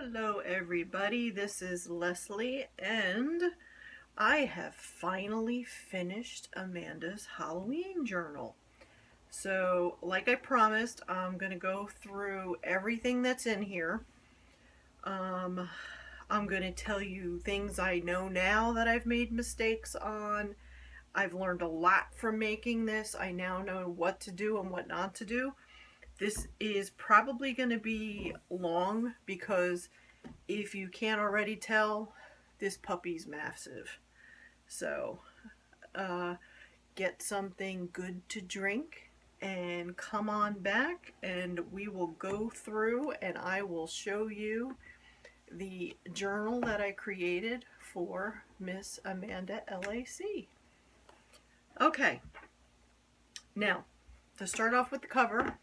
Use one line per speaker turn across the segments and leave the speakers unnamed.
Hello everybody, this is Leslie and I have finally finished Amanda's Halloween journal. So like I promised, I'm going to go through everything that's in here. I'm going to tell you things I know now that I've made mistakes on. I've learned a lot from making this. I now know what to do and what not to do. This is probably going to be long because if you can't already tell, this puppy's massive. So get something good to drink and come on back and we will go through and I will show you the journal that I created for Miss Amanda LAC. Okay, now to start off with the cover,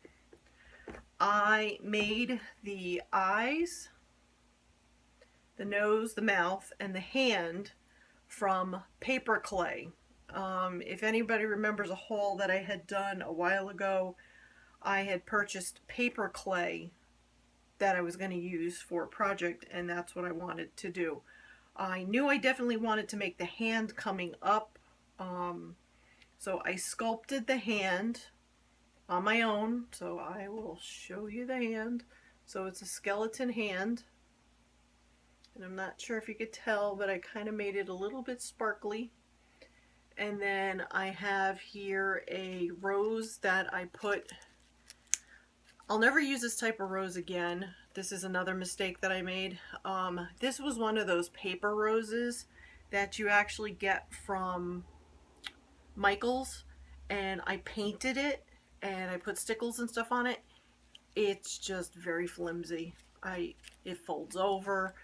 I made the eyes, the nose, the mouth, and the hand from paper clay. If anybody remembers a haul that I had done a while ago, I had purchased paper clay that I was going to use for a project, and that's what I wanted to do. I knew I definitely wanted to make the hand coming up, so I sculpted the hand on my own. So I will show you the hand. So it's a skeleton hand. And I'm not sure if you could tell, but I kind of made it a little bit sparkly. And then I have here a rose that I put. I'll never use this type of rose again. This is another mistake that I made. This was one of those paper roses that you actually get from Michael's. And I painted it and I put stickles and stuff on it. It's just very flimsy. It folds over.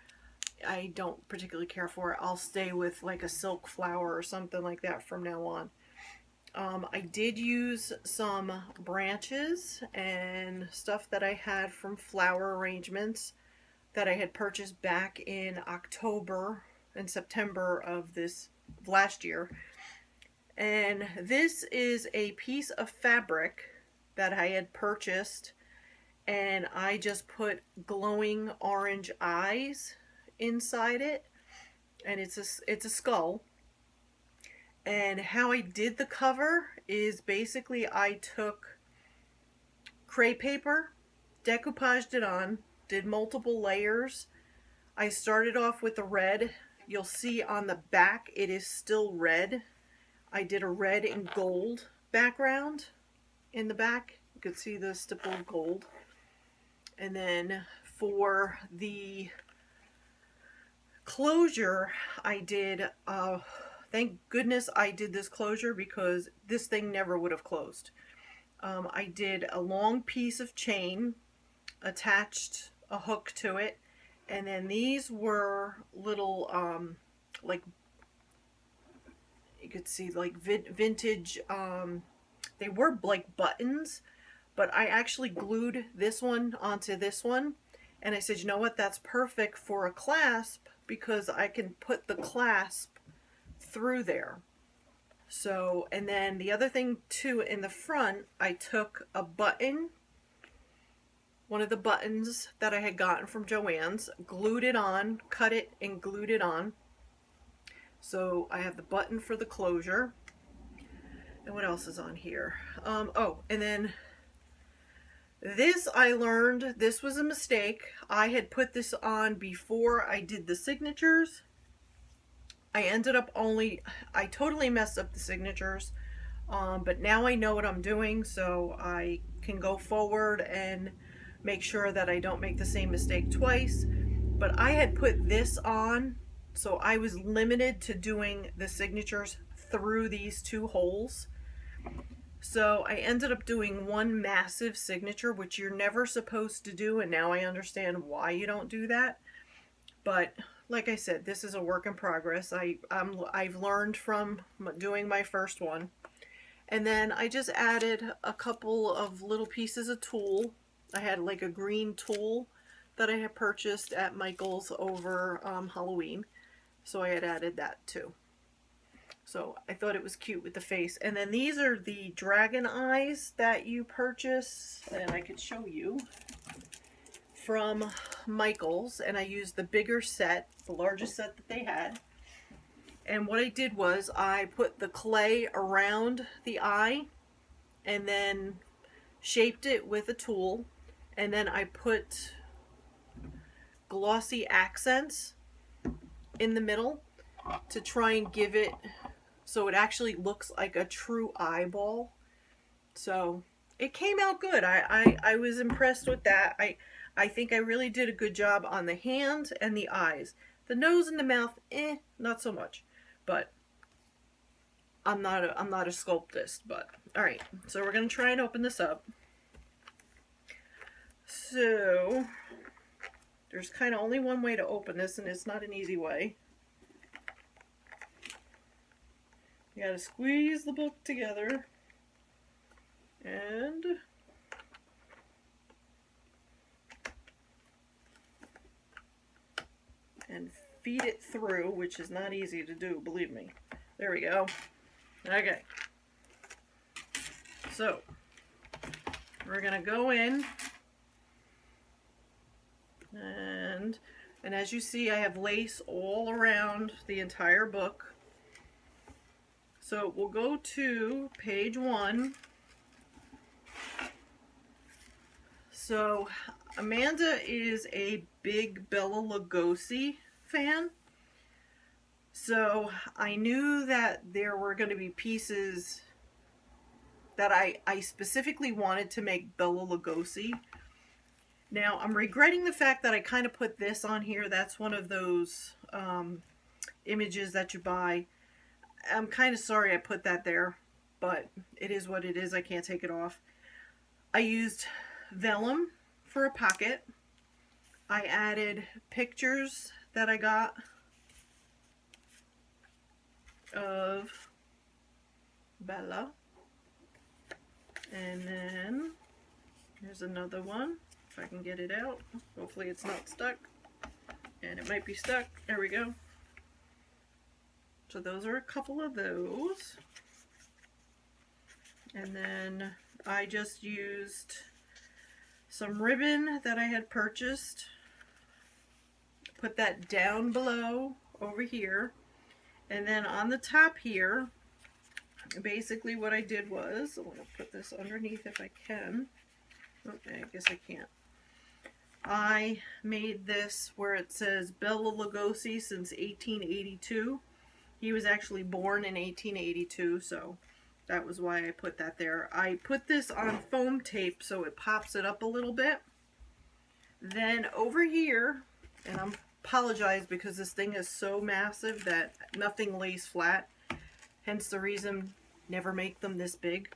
I don't particularly care for it. I'll stay with like a silk flower or something like that from now on. I did use some branches and stuff that I had from flower arrangements that I had purchased back in October and September of last year. And this is a piece of fabric that I had purchased, and I just put glowing orange eyes inside it, and it's a skull. And how I did the cover is basically I took crepe paper, decoupaged it on, did multiple layers. I started off with the red. You'll see on the back it is still red. I did a red and gold background in the back. You could see the stippled gold. And then for the closure, I did, thank goodness I did this closure because this thing never would have closed. I did a long piece of chain, attached a hook to it, and then these were little, like, you could see like vintage, they were like buttons, but I actually glued this one onto this one, and I said, you know what, that's perfect for a clasp because I can put the clasp through there. So, and then the other thing too, in the front, I took a button, one of the buttons that I had gotten from Joann's, glued it on, cut it and glued it on. So I have the button for the closure. And what else is on here? Oh, and then this I learned, this was a mistake. I had put this on before I did the signatures. I ended up I totally messed up the signatures. But now I know what I'm doing, so I can go forward and make sure that I don't make the same mistake twice. But I had put this on, so I was limited to doing the signatures through these two holes. So I ended up doing one massive signature, which you're never supposed to do, and now I understand why you don't do that. But like I said, this is a work in progress. I've learned from doing my first one. And then I just added a couple of little pieces of tulle. I had like a green tulle that I had purchased at Michael's over Halloween. So I had added that too. So I thought it was cute with the face. And then these are the dragon eyes that you purchase, and I could show you, from Michaels, and I used the bigger set, the largest set that they had. And what I did was I put the clay around the eye and then shaped it with a tool, and then I put glossy accents in the middle to try and give it so it actually looks like a true eyeball. So it came out good. I was impressed with that. I think I really did a good job on the hand and the eyes. The nose and the mouth, not so much. But I'm not a sculptist. But all right, so we're gonna try and open this up. So there's kind of only one way to open this, and it's not an easy way. You gotta squeeze the book together and feed it through, which is not easy to do, believe me. There we go. Okay. So we're gonna go in, and as you see, I have lace all around the entire book. So we'll go to page 1. So Amanda is a big Bela Lugosi fan. So I knew that there were going to be pieces that I specifically wanted to make Bela Lugosi. Now I'm regretting the fact that I kind of put this on here. That's one of those images that you buy. I'm kind of sorry I put that there, but it is what it is. I can't take it off. I used vellum for a pocket. I added pictures that I got of Bella. And then here's another one, if I can get it out. Hopefully it's not stuck. And it might be stuck. There we go. So those are a couple of those. And then I just used some ribbon that I had purchased. Put that down below over here. And then on the top here, basically what I did was, I'm going to put this underneath if I can. Okay, I guess I can't. I made this where it says Bela Lugosi since 1882. He was actually born in 1882, so that was why I put that there. I put this on foam tape so it pops it up a little bit. Then over here, and I apologize because this thing is so massive that nothing lays flat. Hence the reason, never make them this big.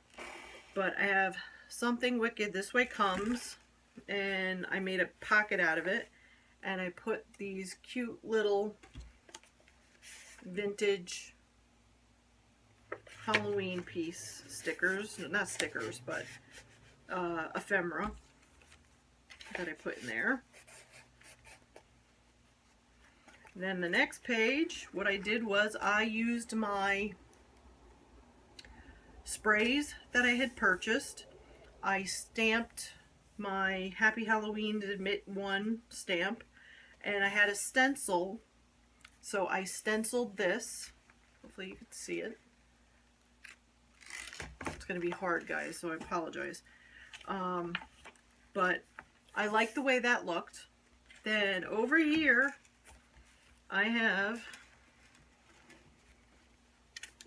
But I have Something Wicked This Way Comes, and I made a pocket out of it. And I put these cute little vintage Halloween piece stickers, not stickers, but ephemera that I put in there. Then the next page, what I did was I used my sprays that I had purchased. I stamped my Happy Halloween Admit 1 stamp, and I had a stencil. So I stenciled this. Hopefully you can see it. It's going to be hard, guys, so I apologize. But I like the way that looked. Then over here, I have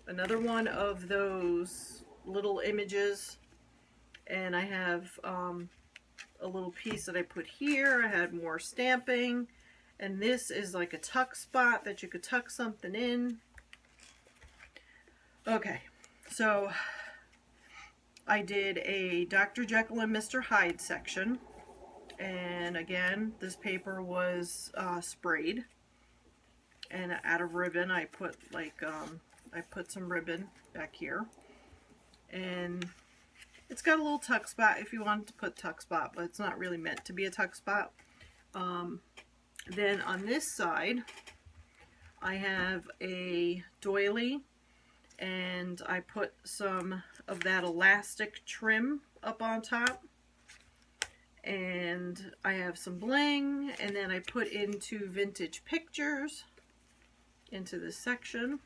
another one of those little images. And I have a little piece that I put here. I had more stamping. And this is like a tuck spot that you could tuck something in. Okay, so I did a Dr. Jekyll and Mr. Hyde section. And again, this paper was sprayed. And out of ribbon, I put like, I put some ribbon back here. And it's got a little tuck spot if you wanted to put tuck spot, but it's not really meant to be a tuck spot. Then on this side, I have a doily, and I put some of that elastic trim up on top. and I have some bling, and then I put into vintage pictures into this section.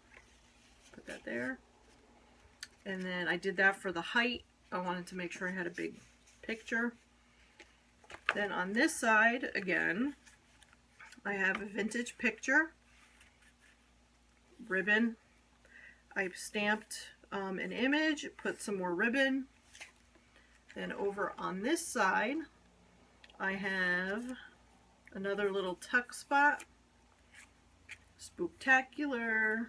Put that there. And then I did that for the height. I wanted to make sure I had a big picture. Then on this side, again, I have a vintage picture, ribbon. I've stamped an image, put some more ribbon. Then over on this side, I have another little tuck spot, spooktacular,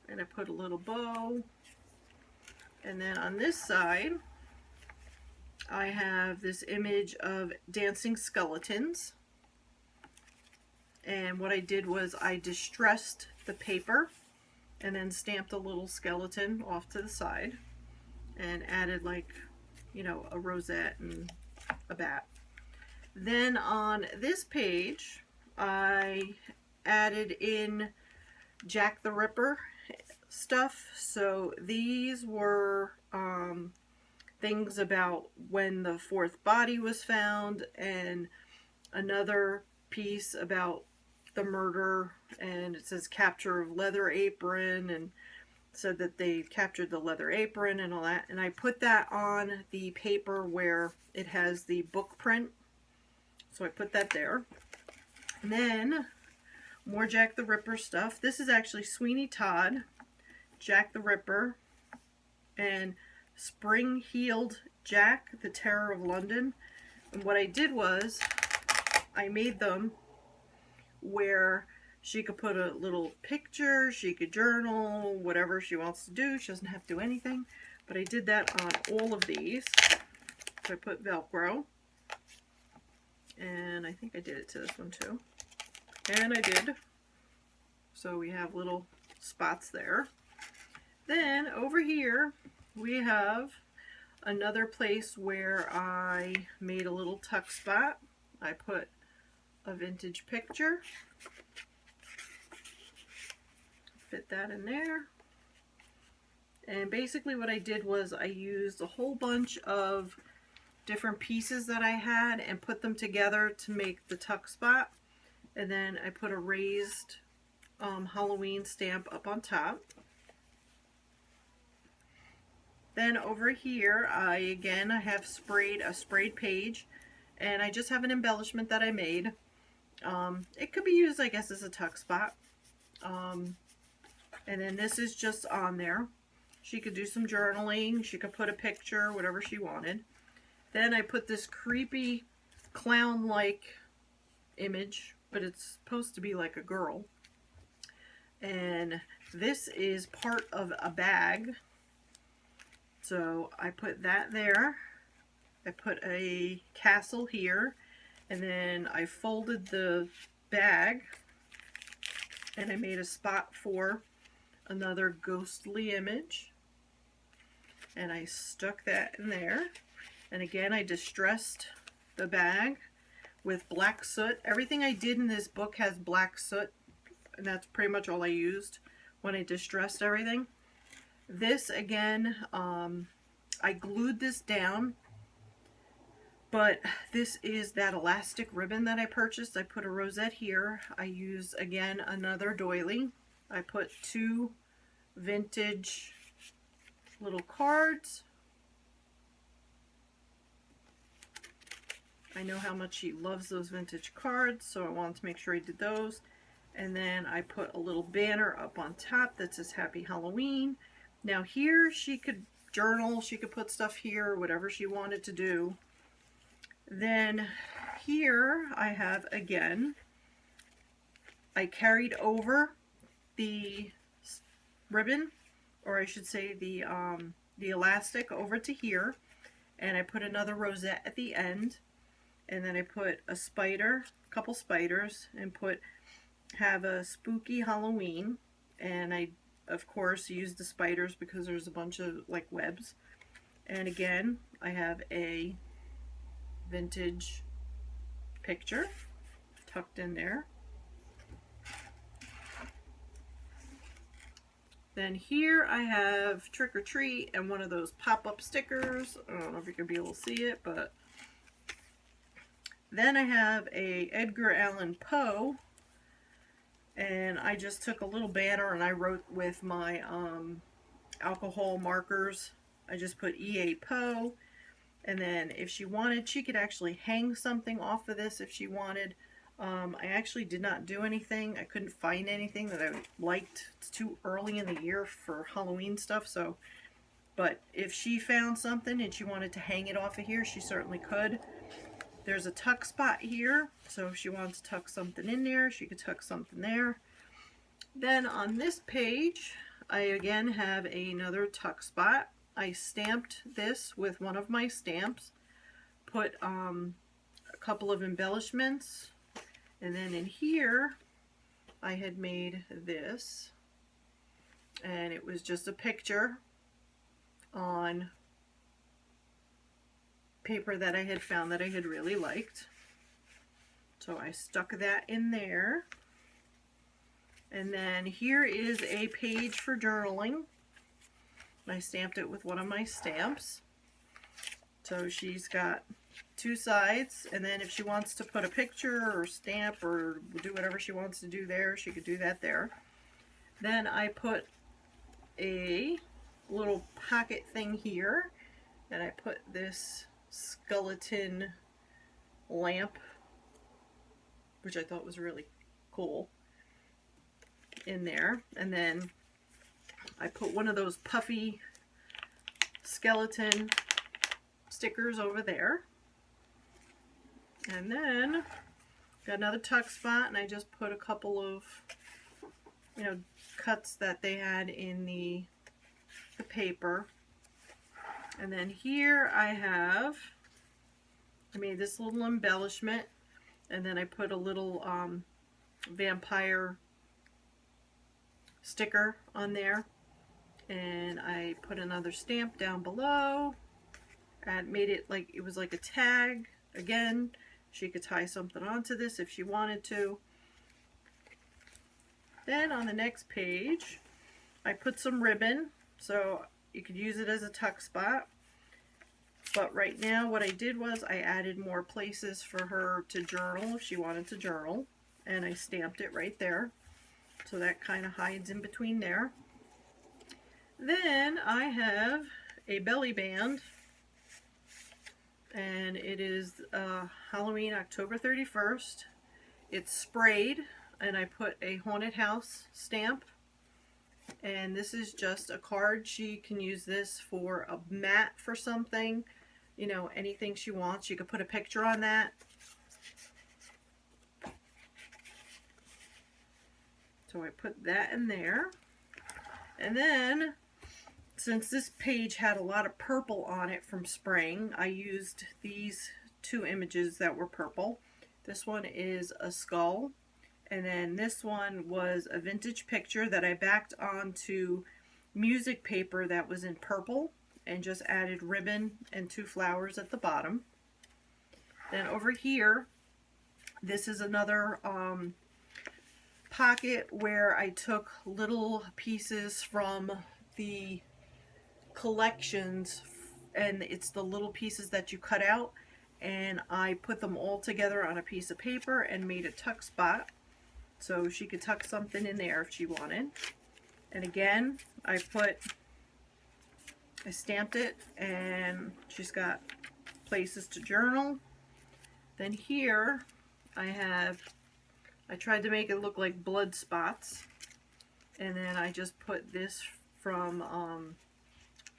and I put a little bow. And then on this side, I have this image of dancing skeletons. And what I did was I distressed the paper and then stamped a little skeleton off to the side and added, like, you know, a rosette and a bat. Then on this page, I added in Jack the Ripper stuff. So these were things about when the fourth body was found, and another piece about the murder, and it says capture of leather apron, and said that they captured the leather apron and all that. And I put that on the paper where it has the book print, so I put that there. And then more Jack the Ripper stuff. This is actually Sweeney Todd, Jack the Ripper, and Spring-Heeled Jack, the Terror of London. And what I did was I made them where she could put a little picture, she could journal, whatever she wants to do. She doesn't have to do anything. But I did that on all of these. So I put Velcro. And I think I did it to this one too. And I did. So we have little spots there. Then over here we have another place where I made a little tuck spot. I put a vintage picture. Fit that in there. And basically what I did was I used a whole bunch of different pieces that I had and put them together to make the tuck spot. And then I put a raised Halloween stamp up on top. Then over here, I have sprayed a sprayed page, and I just have an embellishment that I made. It could be used, I guess, as a tuck spot. And then this is just on there. She could do some journaling. She could put a picture, whatever she wanted. Then I put this creepy clown-like image, but it's supposed to be like a girl. And this is part of a bag. So I put that there. I put a castle here. And then I folded the bag. And I made a spot for another ghostly image. And I stuck that in there. And again, I distressed the bag with black soot. Everything I did in this book has black soot, and that's pretty much all I used when I distressed everything. This, again, I glued this down, but this is that elastic ribbon that I purchased. I put a rosette here. I used, again, another doily. I put 2 vintage little cards. I know how much she loves those vintage cards, so I wanted to make sure I did those. And then I put a little banner up on top that says Happy Halloween. Now here she could journal, she could put stuff here, whatever she wanted to do. Then here I have, again, I carried over the ribbon, or I should say the elastic over to here, and I put another rosette at the end. And then I put a spider, a couple spiders, and have a spooky Halloween. And I, of course, used the spiders because there's a bunch of, like, webs. And again, I have a vintage picture tucked in there. Then here I have Trick or Treat and one of those pop-up stickers. I don't know if you can be able to see it, but Then I have a Edgar Allan Poe, and I just took a little banner and I wrote with my alcohol markers. I just put E.A. Poe, and then if she wanted, she could actually hang something off of this if she wanted. I actually did not do anything. I couldn't find anything that I liked. It's too early in the year for Halloween stuff, so. But if she found something and she wanted to hang it off of here, she certainly could. There's a tuck spot here, so if she wants to tuck something in there, she could tuck something there. Then on this page, I again have another tuck spot. I stamped this with one of my stamps, put a couple of embellishments, and then in here I had made this, and it was just a picture on paper that I had found that I had really liked. So I stuck that in there. And then here is a page for journaling. I stamped it with one of my stamps. So she's got two sides, and then if she wants to put a picture or stamp or do whatever she wants to do there, she could do that there. Then I put a little pocket thing here, and I put this skeleton lamp, which I thought was really cool, in there. And then I put one of those puffy skeleton stickers over there. And then got another tuck spot, and I just put a couple of, cuts that they had in the paper. And then here I made this little embellishment, and then I put a little vampire sticker on there, and I put another stamp down below and made it like it was like a tag. Again, she could tie something onto this if she wanted to. Then on the next page I put some ribbon, so you could use it as a tuck spot. But right now what I did was I added more places for her to journal if she wanted to journal, and I stamped it right there. So that kind of hides in between there. Then I have a belly band, and it is Halloween, October 31st. It's sprayed, and I put a haunted house stamp. And this is just a card. She can use this for a mat for something, anything she wants. You could put a picture on that. So I put that in there. And then, since this page had a lot of purple on it from spring, I used these two images that were purple. This one is a skull, and then this one was a vintage picture that I backed onto music paper that was in purple and just added ribbon and two flowers at the bottom. Then over here, this is another pocket where I took little pieces from the collections, and it's the little pieces that you cut out, and I put them all together on a piece of paper and made a tuck spot so she could tuck something in there if she wanted. And again, I stamped it, and she's got places to journal. Then here I tried to make it look like blood spots, and then I just put this from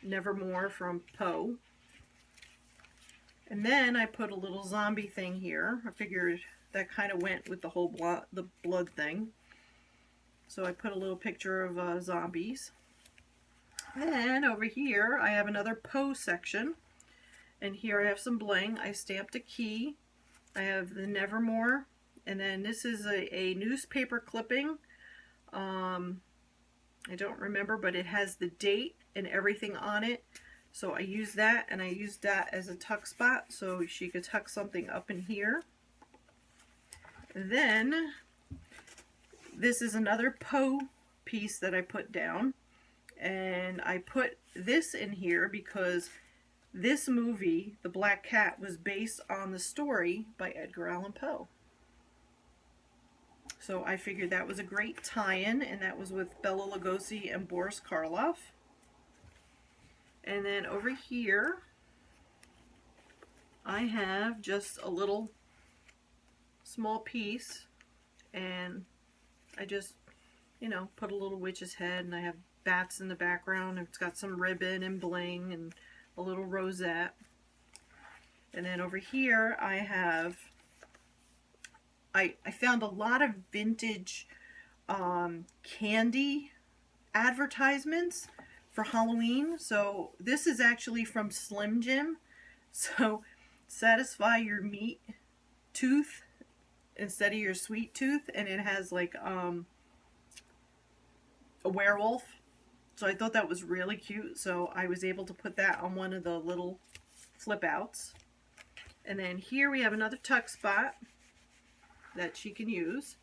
Nevermore from Poe. And then I put a little zombie thing here. I figured that kind of went with the whole blood thing. So I put a little picture of zombies. Then over here I have another Poe section. And here I have some bling. I stamped a key. I have the Nevermore. And then this is a newspaper clipping. I don't remember, but it has the date and everything on it. So I used that, and I used that as a tuck spot so she could tuck something up in here. Then this is another Poe piece that I put down, and I put this in here because this movie, The Black Cat, was based on the story by Edgar Allan Poe. So I figured that was a great tie-in, and that was with Bela Lugosi and Boris Karloff. And then over here, I have just a little small piece, and I just, you know, put a little witch's head, and I have bats in the background. It's got some ribbon and bling and a little rosette. And then over here I have, I found a lot of vintage candy advertisements for Halloween. So this is actually from Slim Jim. So satisfy your meat tooth instead of your sweet tooth. And it has like a werewolf. So I thought that was really cute. So I was able to put that on one of the little flip outs. And then here we have another tuck spot that she can use.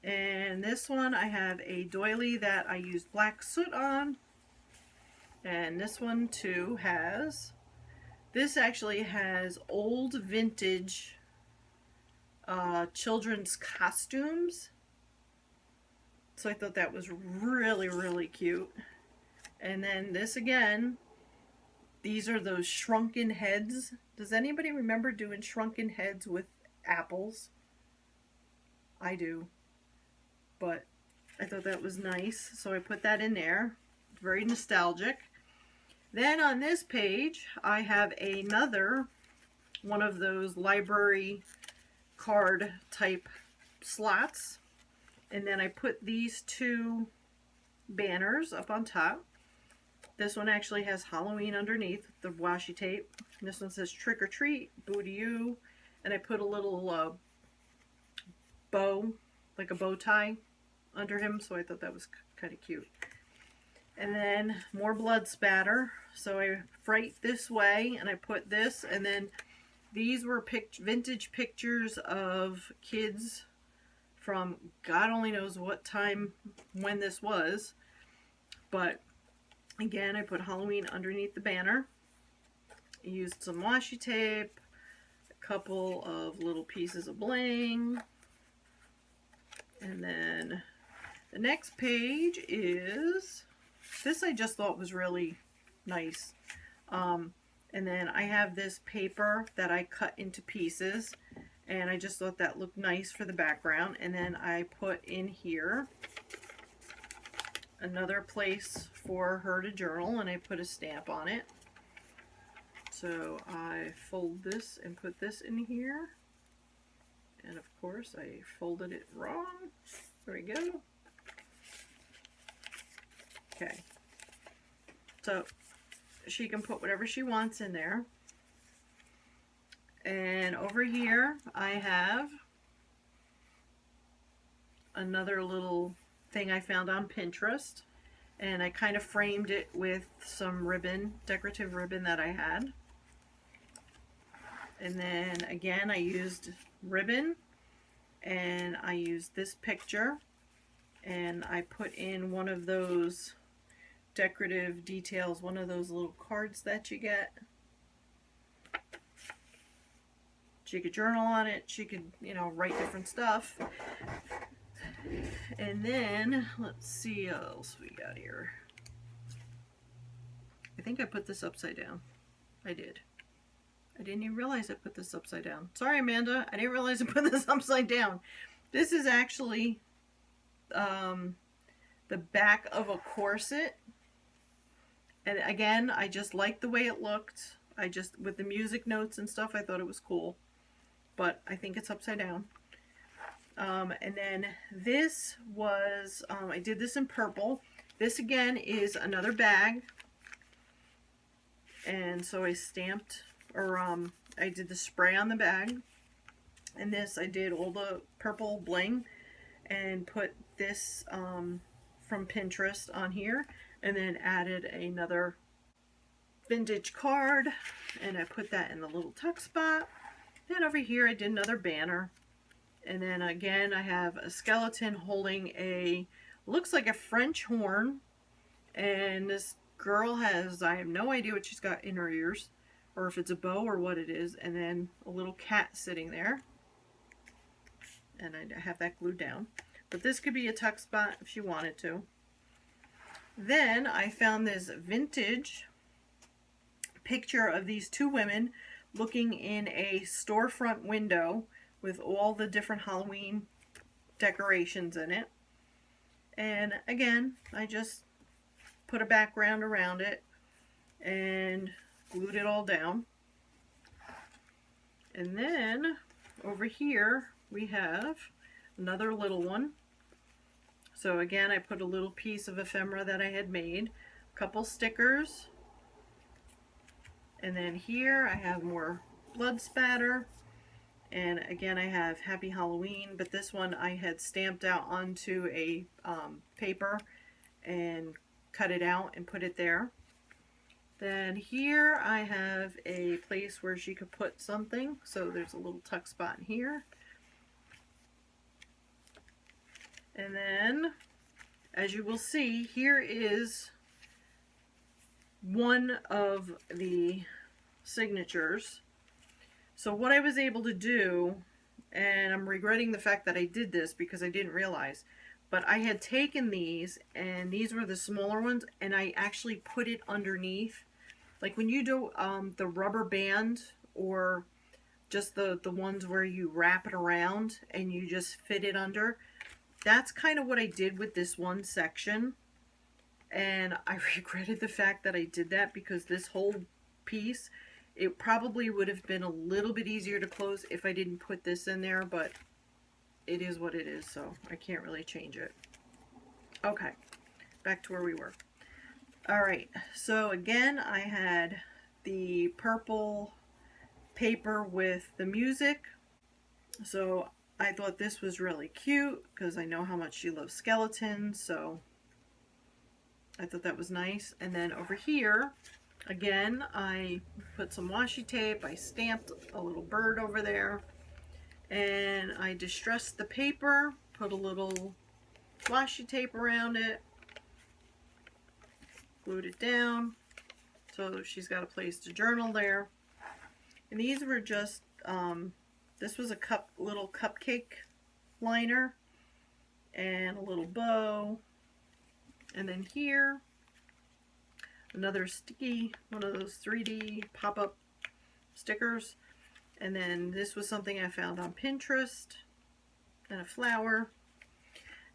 And this one I have a doily that I used black soot on. And this one too has, this actually has old vintage children's costumes. So I thought that was really, really cute. And then this again, these are those shrunken heads. Does anybody remember doing shrunken heads with apples? I do. But I thought that was nice, so I put that in there. It's very nostalgic. Then on this page, I have another one of those library card type slots. And then I put these two banners up on top. This one actually has Halloween underneath the washi tape. And this one says trick or treat, boo to you. And I put a little bow, like a bow tie, under him. So I thought that was kind of cute. And then more blood spatter. So I fright this way and I put this. And then these were vintage pictures of kids from God only knows what time when this was. But again, I put Halloween underneath the banner. I used some washi tape, a couple of little pieces of bling. And then the next page is, this I just thought was really nice. And then I have this paper that I cut into pieces. And I just thought that looked nice for the background. And then I put in here another place for her to journal, and I put a stamp on it. So I fold this and put this in here. And of course I folded it wrong. There we go. Okay. So she can put whatever she wants in there. And over here I have another little thing I found on Pinterest, and I kind of framed it with some ribbon, decorative ribbon that I had. And then again I used ribbon, and I used this picture, and I put in one of those decorative details, one of those little cards that you get. She could journal on it. She could, you know, write different stuff. And then, let's see what else we got here. I think I put this upside down. I did. I didn't even realize I put this upside down. Sorry, Amanda. I didn't realize I put this upside down. This is actually the back of a corset. And again, I just liked the way it looked. With the music notes and stuff, I thought it was cool. But I think it's upside down. And then this was, I did this in purple. This again is another bag. And so I stamped, or I did the spray on the bag. And this, I did all the purple bling and put this from Pinterest on here. And then added another vintage card. And I put that in the little tuck spot. Then over here I did another banner. And then again I have a skeleton holding a, looks like a French horn. And this girl has, I have no idea what she's got in her ears, or if it's a bow or what it is, and then a little cat sitting there. And I have that glued down. But this could be a tuck spot if she wanted to. Then I found this vintage picture of these two women looking in a storefront window with all the different Halloween decorations in it. And again, I just put a background around it and glued it all down. And then over here we have another little one. So again, I put a little piece of ephemera that I had made, a couple stickers, and then here I have more blood spatter, and again I have Happy Halloween, but this one I had stamped out onto a paper and cut it out and put it there. Then here I have a place where she could put something, so there's a little tuck spot in here. And then, as you will see, here is one of the signatures. So what I was able to do, and I'm regretting the fact that I did this because I didn't realize, but I had taken these, and these were the smaller ones, and I actually put it underneath. Like when you do the rubber band, or just the ones where you wrap it around and you just fit it under, that's kind of what I did with this one section. And I regretted the fact that I did that, because this whole piece, it probably would have been a little bit easier to close if I didn't put this in there, but it is what it is, so I can't really change it. Okay, back to where we were. Alright, so again, I had the purple paper with the music. So I thought this was really cute because I know how much she loves skeletons, so I thought that was nice. And then over here, again, I put some washi tape, I stamped a little bird over there, and I distressed the paper, put a little washi tape around it, glued it down, so she's got a place to journal there. And these were just, this was a little cupcake liner, and a little bow. And then here, another sticky, one of those 3D pop-up stickers. And then this was something I found on Pinterest, and a flower.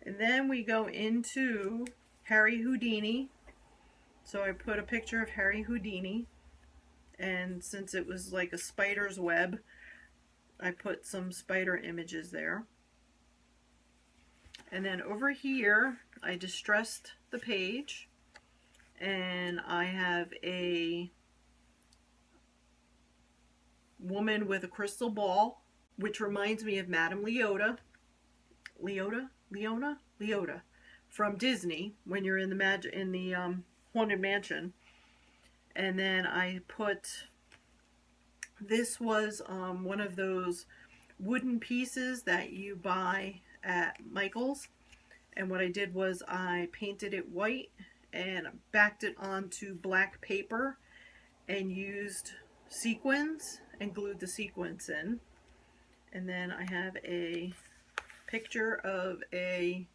And then we go into Harry Houdini. So I put a picture of Harry Houdini, and since it was like a spider's web, I put some spider images there. And then over here, I distressed the page, and I have a woman with a crystal ball, which reminds me of Madame Leota. Leota from Disney, when you're in the Haunted Mansion. And then I put, this was one of those wooden pieces that you buy at Michael's, and what I did was I painted it white and backed it onto black paper and used sequins and glued the sequins in. And then I have a picture of a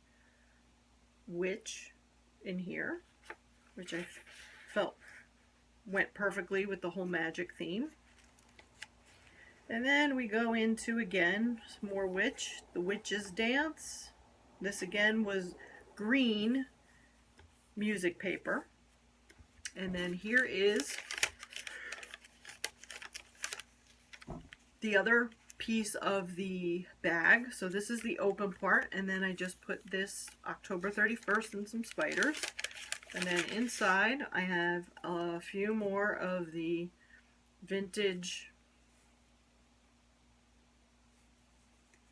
witch in here, which I felt went perfectly with the whole magic theme. And then we go into, again, some more witch, the witch's dance. This again was green music paper. And then here is the other piece of the bag. So this is the open part, and then I just put this October 31st and some spiders. And then inside I have a few more of the vintage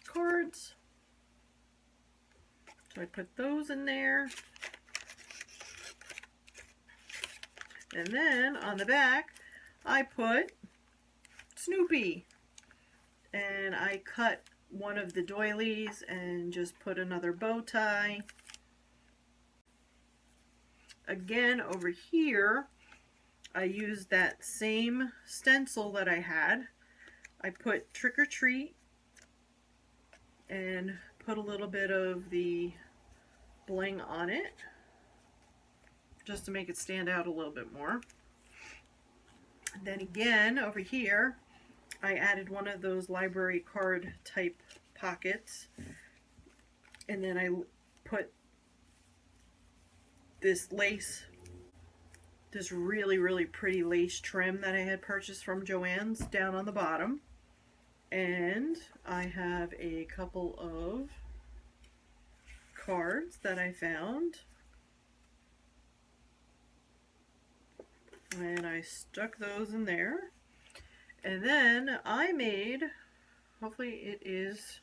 cards. So I put those in there. And then on the back I put Snoopy. And I cut one of the doilies and just put another bow tie. again, over here, I used that same stencil that I had. I put Trick or Treat and put a little bit of the bling on it just to make it stand out a little bit more. And then again, over here, I added one of those library card type pockets, and then I put this lace, this really pretty lace trim that I had purchased from Joann's down on the bottom. And I have a couple of cards that I found, and I stuck those in there. And then I made, hopefully it is,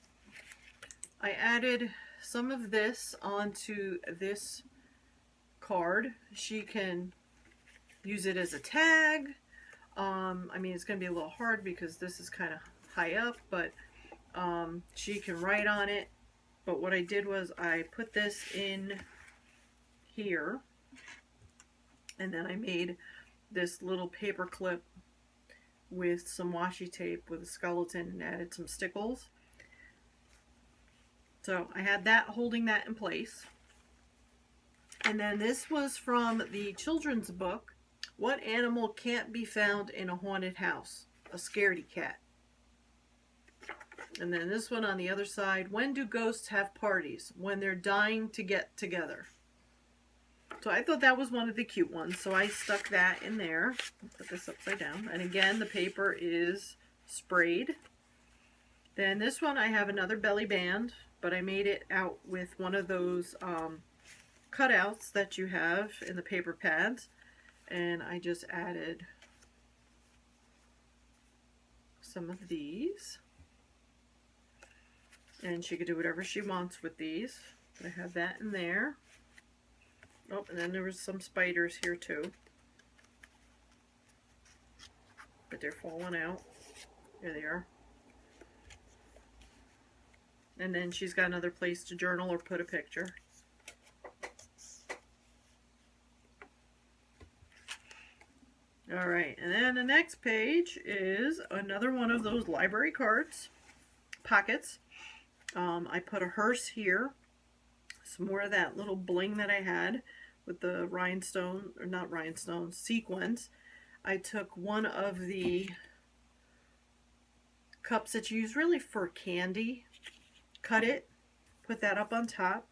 I added some of this onto this card. She can use it as a tag. I mean, it's going to be a little hard because this is kind of high up, but she can write on it. But what I did was I put this in here, and then I made this little paper clip with some washi tape with a skeleton and added some stickles. So I had that holding that in place. And then this was from the children's book, What Animal Can't Be Found in a Haunted House? A Scaredy Cat. And then this one on the other side, When Do Ghosts Have Parties? When They're Dying to Get Together. So I thought that was one of the cute ones, so I stuck that in there. I'll put this upside down. And again, the paper is sprayed. Then this one, I have another belly band, but I made it out with one of those cutouts that you have in the paper pads. And I just added some of these. And she could do whatever she wants with these. I have that in there. Oh, and then there was some spiders here too. But they're falling out. There they are. And then she's got another place to journal or put a picture. Alright, and then the next page is another one of those library cards, pockets. I put a hearse here. Some more of that little bling that I had with the rhinestone, or not rhinestone, sequins. I took one of the cups that you use really for candy, cut it, put that up on top,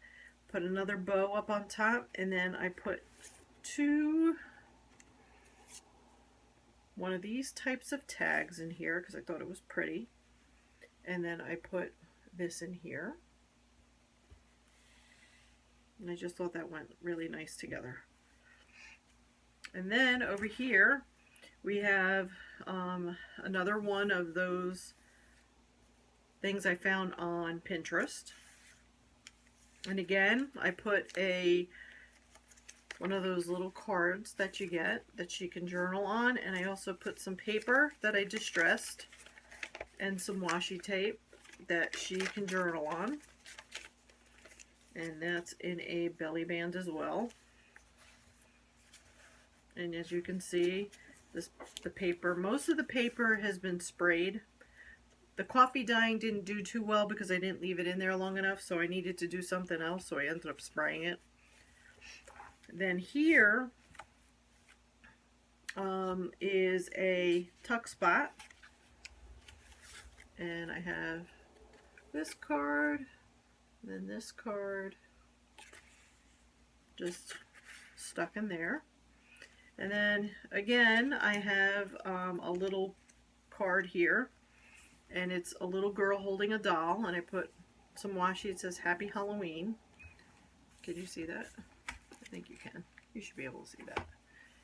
put another bow up on top, and then I put one of these types of tags in here because I thought it was pretty. And then I put this in here. And I just thought that went really nice together. And then over here we have another one of those things I found on Pinterest. And again, I put one of those little cards that you get that she can journal on, and I also put some paper that I distressed and some washi tape that she can journal on. And that's in a belly band as well. And as you can see, the paper, most of the paper has been sprayed. The coffee dyeing didn't do too well because I didn't leave it in there long enough, so I needed to do something else, so I ended up spraying it. Then here is a tuck spot, and I have this card, and then this card just stuck in there. And then again I have a little card here, and it's a little girl holding a doll, and I put some washi. It says Happy Halloween. Can you see that? I think you can. You should be able to see that.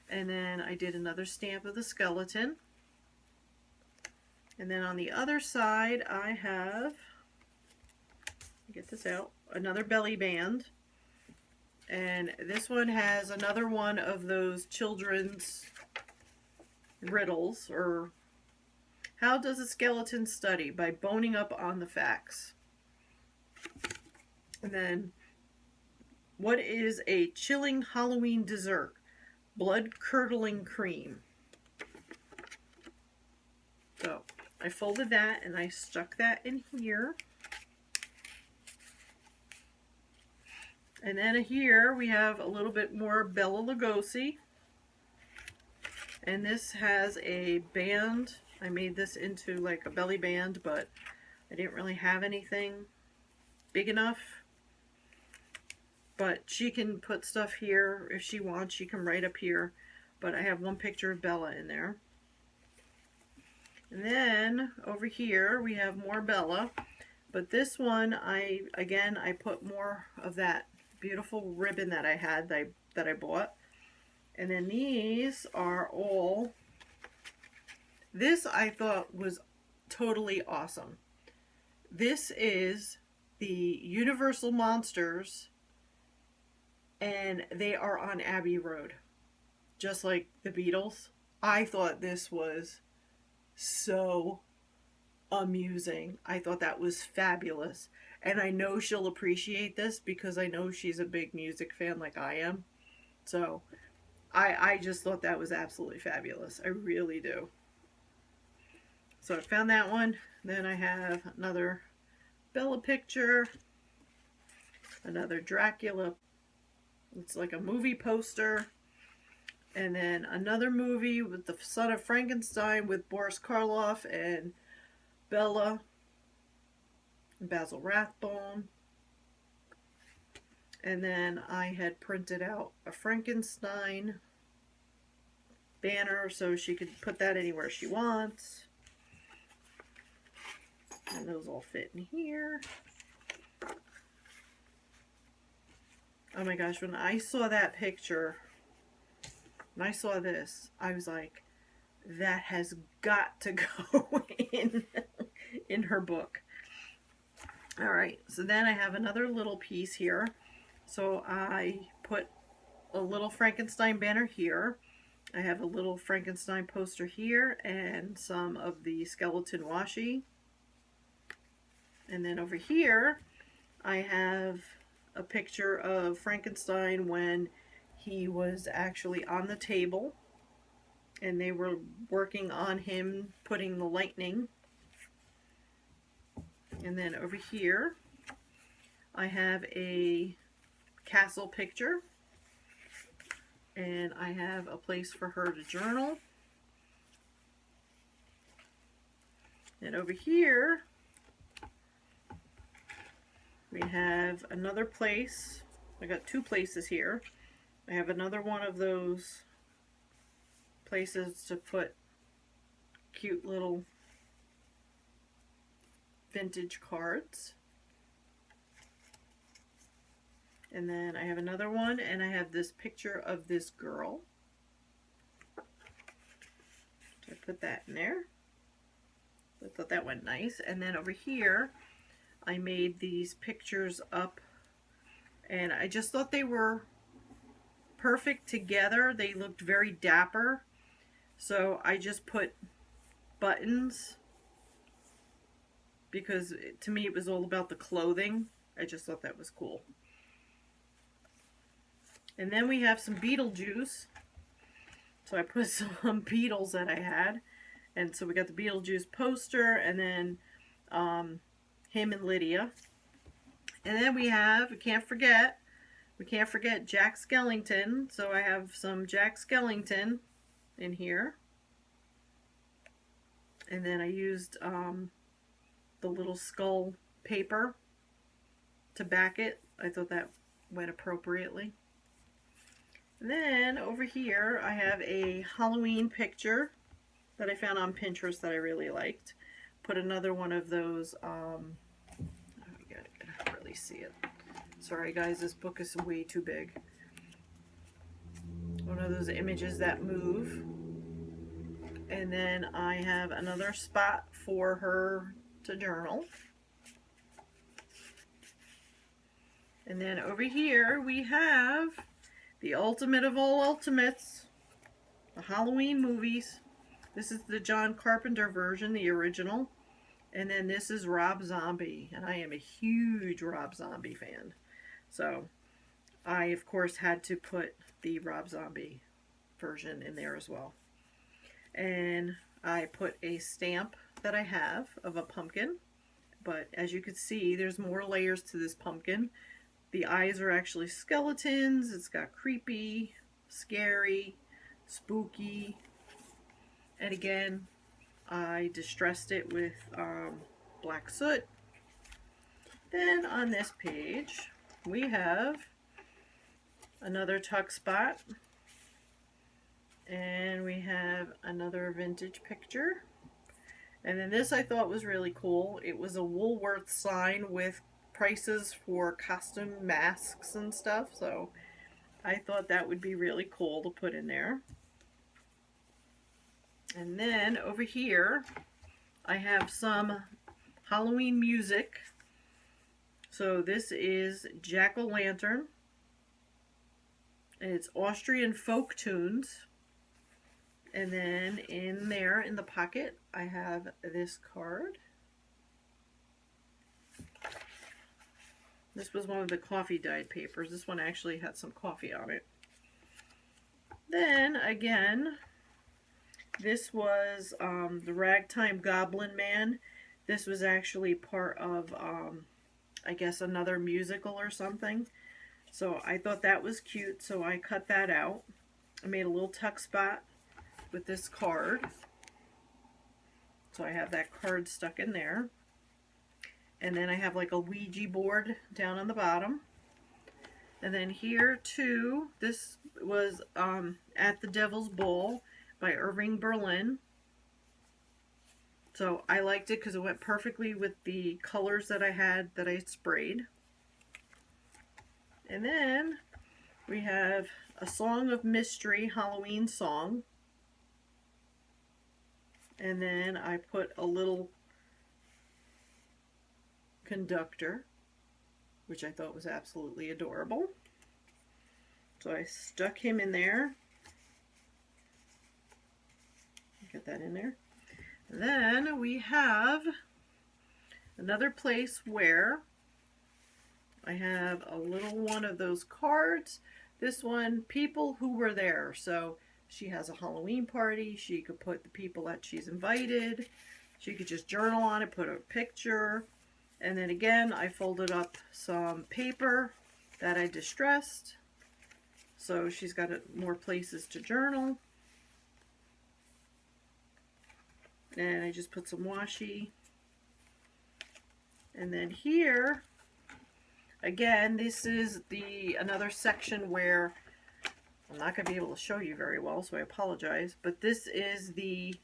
And then I did another stamp of the skeleton. And then on the other side I have, get this out, another belly band. And this one has another one of those children's riddles, or How Does a Skeleton Study? By Boning Up on the Facts. And then What is a chilling Halloween dessert? Blood curdling cream. So I folded that and I stuck that in here. And then here we have a little bit more Bella Lugosi. And this has a band. I made this into like a belly band, but I didn't really have anything big enough. But she can put stuff here if she wants. She can write up here. But I have one picture of Bella in there. And then over here we have more Bella. But this one, I put more of that beautiful ribbon that I had that I bought. And then these are all, this I thought was totally awesome. This is the Universal Monsters, and they are on Abbey Road, just like the Beatles. I thought this was so amusing. I thought that was fabulous. And I know she'll appreciate this because I know she's a big music fan like I am. So I just thought that was absolutely fabulous. I really do. So I found that one. Then I have another Bella picture. Another Dracula. It's like a movie poster. And then another movie with the Son of Frankenstein with Boris Karloff and Bella and Basil Rathbone. And then I had printed out a Frankenstein banner so she could put that anywhere she wants. And those all fit in here. Oh my gosh, when I saw that picture, when I saw this, I was like, that has got to go in her book. Alright, so then I have another little piece here. So I put a little Frankenstein banner here. I have a little Frankenstein poster here and some of the skeleton washi. And then over here I have a picture of Frankenstein when he was actually on the table and they were working on him putting the lightning. And then over here I have a castle picture, and I have a place for her to journal. And over here we have another place. I got two places here. I have another one of those places to put cute little vintage cards. And then I have another one, and I have this picture of this girl. So I put that in there. I thought that went nice. And then over here, I made these pictures up, and I just thought they were perfect together. They looked very dapper. So I just put buttons because to me it was all about the clothing. I just thought that was cool. And then we have some Beetlejuice. So I put some Beatles that I had. And so we got the Beetlejuice poster, and then him and Lydia. And then we can't forget Jack Skellington. So I have some Jack Skellington in here. And then I used the little skull paper to back it. I thought that went appropriately. And then over here I have a Halloween picture that I found on Pinterest that I really liked. Put another one of those, oh, you gotta really see it. Sorry guys, this book is way too big. One of those images that move. And then I have another spot for her to journal. And then over here we have the ultimate of all ultimates, the Halloween movies. This is the John Carpenter version, the original. And then this is Rob Zombie, and I am a huge Rob Zombie fan. So I, of course, had to put the Rob Zombie version in there as well. And I put a stamp that I have of a pumpkin. But as you can see, there's more layers to this pumpkin. The eyes are actually skeletons. It's got creepy, scary, spooky. And again, I distressed it with black soot. Then on this page, we have another tuck spot. And we have another vintage picture. And then this I thought was really cool. It was a Woolworth sign with prices for costume masks and stuff. So I thought that would be really cool to put in there. And then over here, I have some Halloween music. So this is Jack-o'-lantern. And it's Austrian folk tunes. And then in there, in the pocket, I have this card. This was one of the coffee dyed papers. This one actually had some coffee on it. Then, again, this was the Ragtime Goblin Man. This was actually part of, I guess, another musical or something. So I thought that was cute, so I cut that out. I made a little tuck spot with this card. So I have that card stuck in there. And then I have like a Ouija board down on the bottom. And then here too, this was At the Devil's Bowl by Irving Berlin. So I liked it because it went perfectly with the colors that I had that I sprayed. And then we have a Song of Mystery Halloween song. And then I put a little conductor, which I thought was absolutely adorable. So I stuck him in there. Get that in there. And then we have another place where I have a little one of those cards. This one, people who were there. So she has a Halloween party. She could put the people that she's invited. She could just journal on it, put a picture. And then again, I folded up some paper that I distressed. So she's got more places to journal. And I just put some washi. And then here, again, this is another section where I'm not going to be able to show you very well, so I apologize. But this is the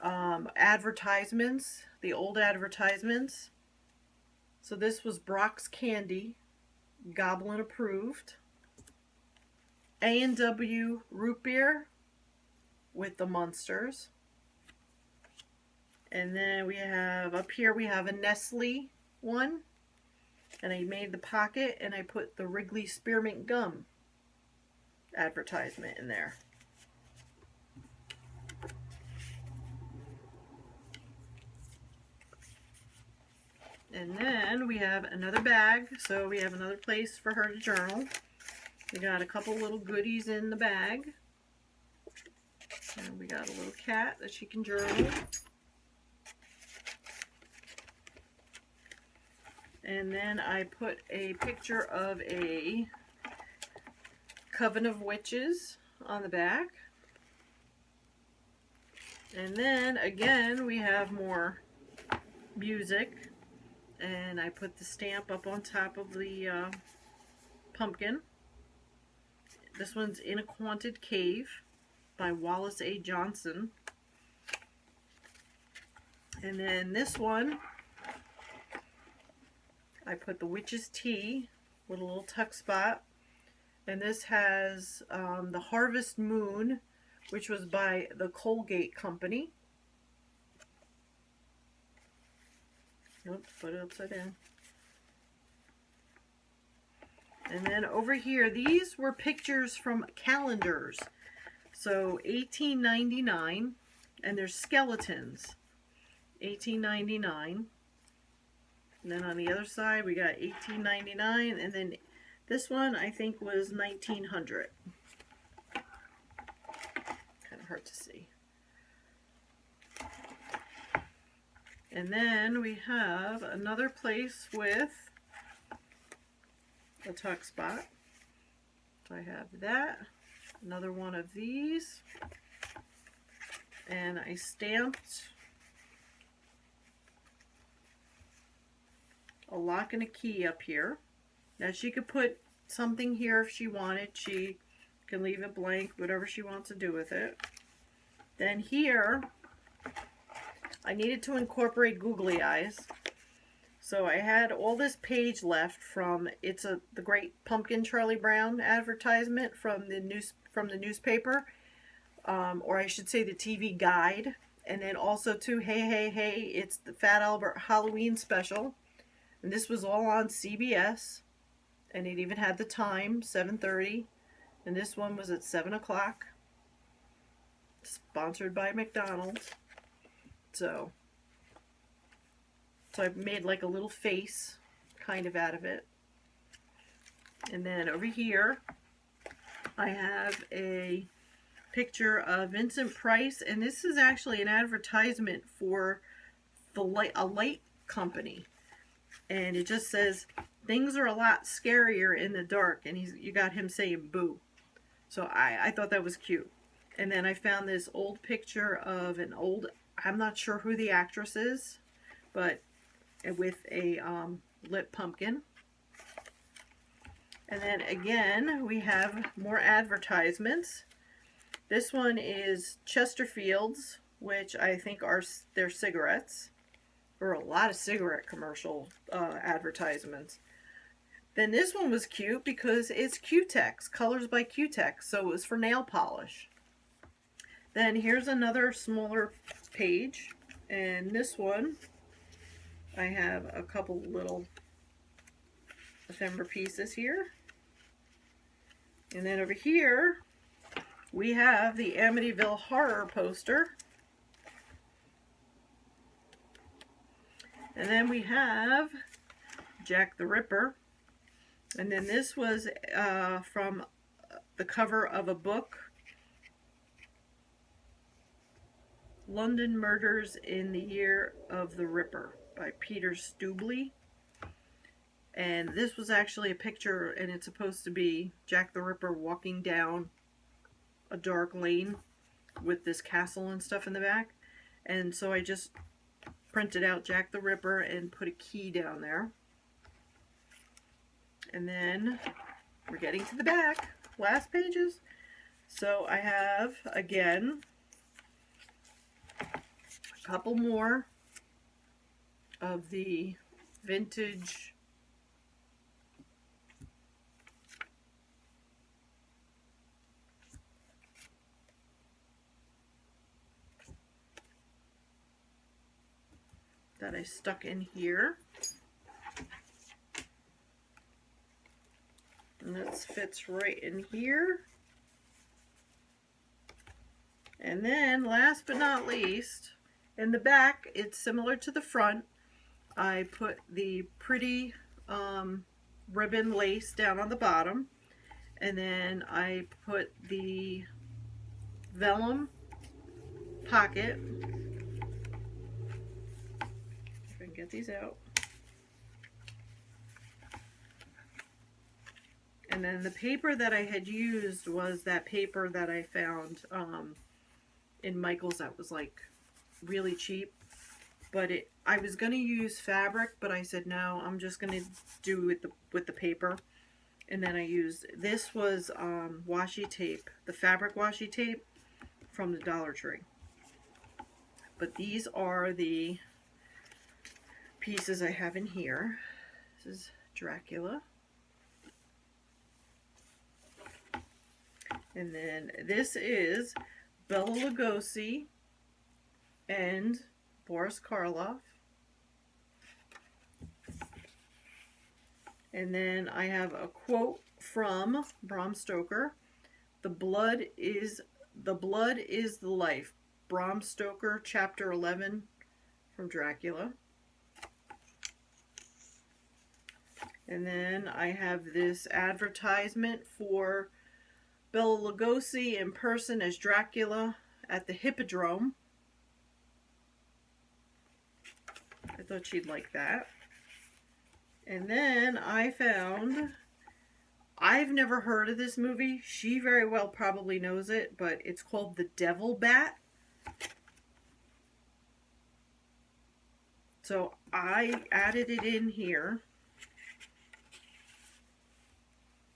advertisements, the old advertisements. So this was Brock's Candy, Goblin approved. A&W root beer with the Munsters. And then we have, up here we have a Nestle one. And I made the pocket and I put the Wrigley Spearmint Gum advertisement in there. And then we have another bag, so we have another place for her to journal. We got a couple little goodies in the bag. And we got a little cat that she can journal. And then I put a picture of a Coven of Witches on the back. And then again we have more music. And I put the stamp up on top of the pumpkin. This one's In a Haunted Cave by Wallace A. Johnson. And then this one, I put the Witch's Tea with a little tuck spot. And this has the Harvest Moon, which was by the Colgate Company. Oops, put it upside down. And then over here, these were pictures from calendars. So 1899, and there's skeletons. 1899. And then on the other side, we got 1899, and then This one I think was 1900. Kind of hard to see. And then we have another place with a tuck spot. So I have that, another one of these, and I stamped a lock and a key up here. Now she could put something here if she wanted. She can leave it blank, whatever she wants to do with it. Then here, I needed to incorporate googly eyes. So I had all this page left from the Great Pumpkin Charlie Brown advertisement from the newspaper, or I should say the TV guide, and then also too, hey hey hey, it's the Fat Albert Halloween special, and this was all on CBS, and it even had the time, 7:30, and this one was at 7 o'clock. Sponsored by McDonald's. So I made like a little face kind of out of it. And then over here I have a picture of Vincent Price, and this is actually an advertisement for a light company. And it just says, things are a lot scarier in the dark, and you got him saying boo. So I thought that was cute. And then I found this old picture of I'm not sure who the actress is, but with a lit pumpkin. And then again, we have more advertisements. This one is Chesterfield's, which I think are their cigarettes. There were a lot of cigarette commercial advertisements. Then this one was cute because it's Q-Tex, Colors by Q-Tex, so it was for nail polish. Then here's another smaller page, and this one I have a couple little ephemera pieces here. And then over here we have the Amityville Horror poster. And then we have Jack the Ripper. And then this was from the cover of a book, London Murders in the Year of the Ripper by Peter Stubley. And this was actually a picture, and it's supposed to be Jack the Ripper walking down a dark lane with this castle and stuff in the back. And so I just printed out Jack the Ripper and put a key down there. And then we're getting to the back, last pages. So I have, again, a couple more of the vintage that I stuck in here. And this fits right in here. And then last but not least, in the back, it's similar to the front. I put the pretty ribbon lace down on the bottom, and then I put the vellum pocket. If I can get these out. And then the paper that I had used was that paper that I found in Michael's that was like really cheap. But I was going to use fabric, but I said no, I'm just going to do it with the paper. And then I used, this was washi tape, the fabric washi tape from the Dollar Tree. But these are the pieces I have in here. This is Dracula. And then this is Bela Lugosi and Boris Karloff. And then I have a quote from Bram Stoker. The blood is the life. Bram Stoker, chapter 11 from Dracula. And then I have this advertisement for Bela Lugosi in person as Dracula at the Hippodrome. I thought she'd like that. And then I found, I've never heard of this movie. She very well probably knows it, but it's called The Devil Bat. So I added it in here.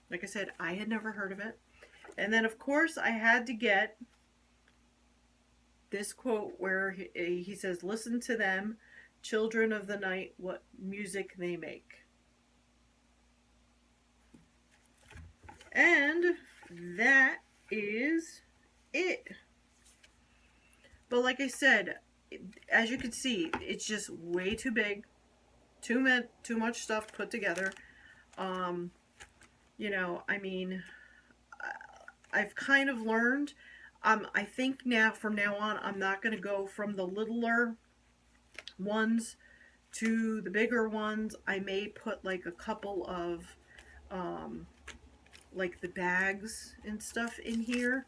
Like I said, I had never heard of it. And then, of course, I had to get this quote where he says, "Listen to them, children of the night, what music they make." And that is it. But like I said, as you can see, it's just way too big. Too much stuff put together. You know, I mean, I've kind of learned. I think now, from now on, I'm not going to go from the littler ones to the bigger ones. I may put like a couple of, like the bags and stuff in here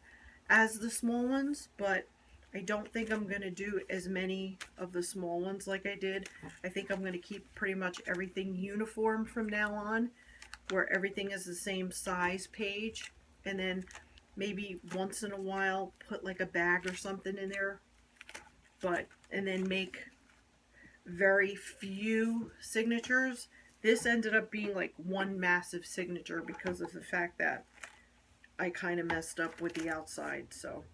as the small ones, but I don't think I'm going to do as many of the small ones like I did. I think I'm going to keep pretty much everything uniform from now on, where everything is the same size page, and then maybe once in a while put like a bag or something in there, and then make very few signatures. This ended up being like one massive signature because of the fact that I kind of messed up with the outside. So,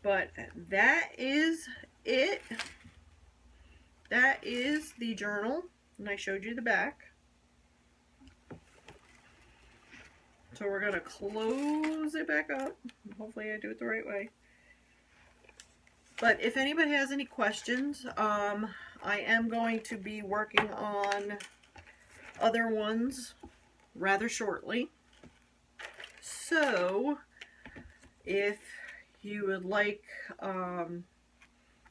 but that is it. That is the journal, and I showed you the back. So we're going to close it back up. Hopefully I do it the right way. But if anybody has any questions, I am going to be working on other ones rather shortly. So if you would like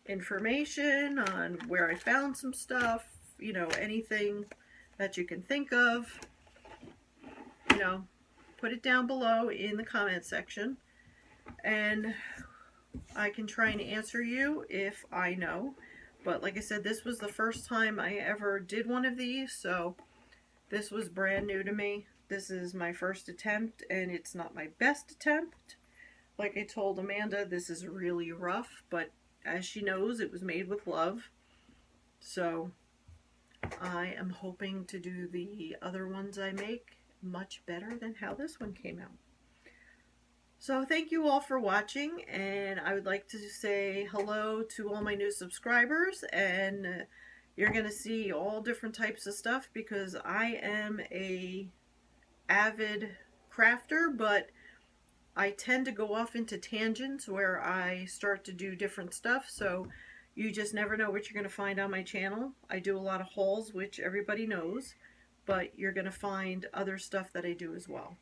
information on where I found some stuff, you know, anything that you can think of, you know, put it down below in the comment section, and I can try and answer you if I know. But like I said, this was the first time I ever did one of these, so this was brand new to me. This is my first attempt, and it's not my best attempt. Like I told Amanda, this is really rough, but as she knows, it was made with love. So I am hoping to do the other ones I make much better than how this one came out. So thank you all for watching, and I would like to say hello to all my new subscribers, and you're going to see all different types of stuff because I am a avid crafter, but I tend to go off into tangents where I start to do different stuff, so you just never know what you're going to find on my channel. I do a lot of hauls, which everybody knows, but you're going to find other stuff that I do as well.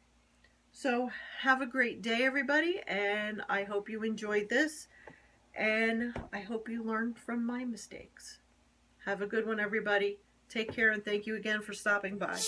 So have a great day, everybody, and I hope you enjoyed this, and I hope you learned from my mistakes. Have a good one, everybody. Take care, and thank you again for stopping by.